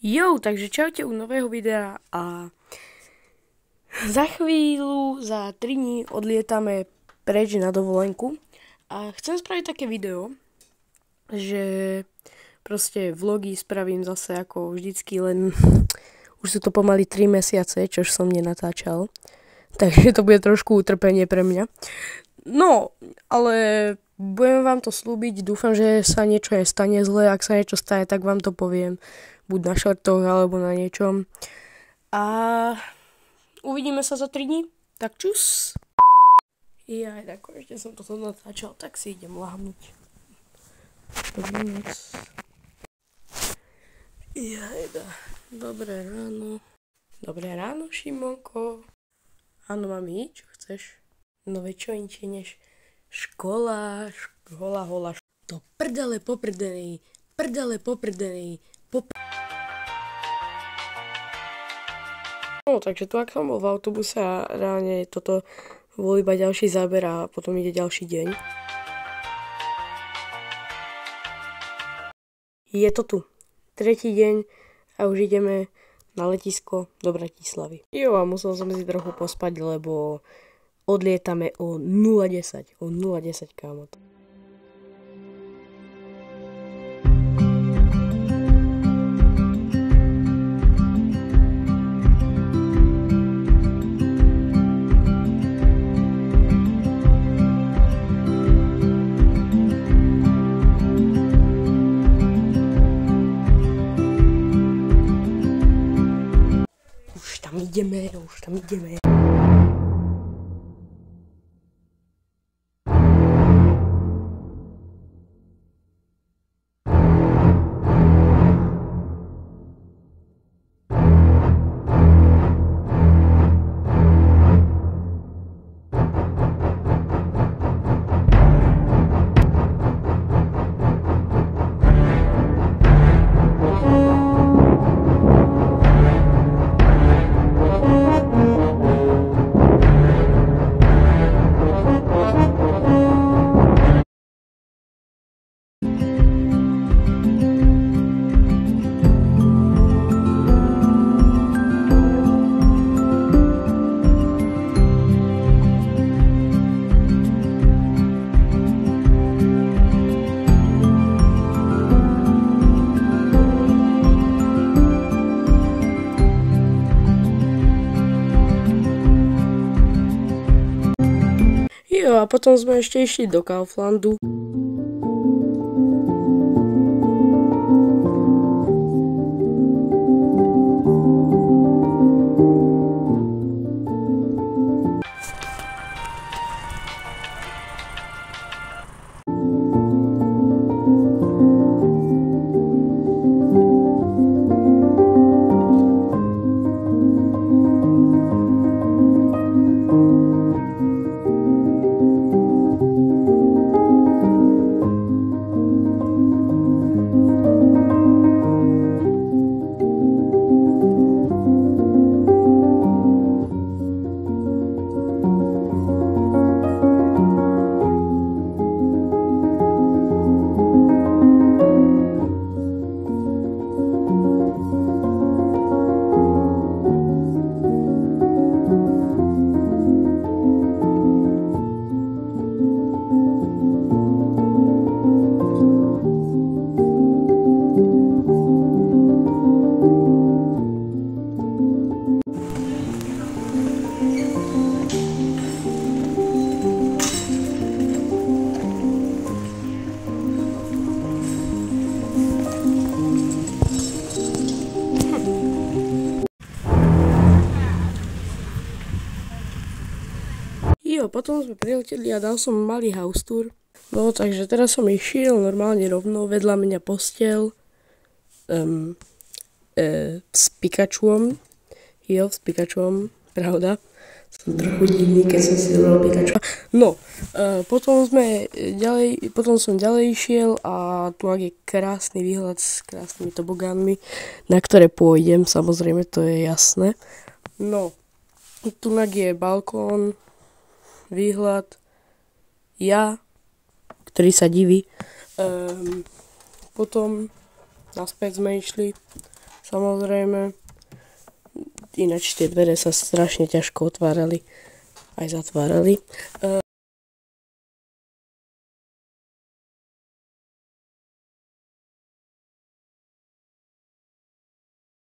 Takže čaute u nového videa a za chvíľu, za 3 dní odlietame preč na dovolenku a chcem spraviť také video, že proste vlogy spravím zase ako vždycky, len už sú to pomaly 3 mesiace, čož som nenatáčal, takže to bude trošku utrpenie pre mňa. No, ale budem vám to slúbiť, dúfam, že sa niečo nestane zle, ak sa niečo stane, tak vám to poviem. Buď na šortoch, alebo na niečom. A uvidíme sa za 3 dní. Tak čus. Tak ešte som toto natáčal, tak si idem láhnuť. Dobrý noc. Dobré ráno. Dobré ráno, Šimonko. Áno, mami, čo chceš? No veď čo inčie než škola, hola. To prdele poprdený. No, takže tu, ak som bol v autobuse a reálne toto bol iba ďalší záber a potom ide ďalší deň. Je to tu. 3. deň a už ideme na letisko do Bratislavy. A musel som si trochu pospať, lebo odlietame o 0:10. O 0:10, kámo. Už tam ideme. A potom sme ešte išli do Kauflandu. Potom sme prileteli a dal som malý house tour. No, takže teraz som išiel normálne rovno, vedľa mňa posteľ s Pikachuom. S Pikachuom, pravda. Som trochu divný, keď som si zobral Pikachu. No, potom som ďalej išiel a tu je krásny výhľad s krásnymi tobogánmi, na ktoré pôjdem, samozrejme, to je jasné. No, tu je balkón, výhľad, ja, ktorý sa diví. Potom naspäť sme išli, samozrejme. Ináč tie dvere sa strašne ťažko otvárali, aj zatvárali.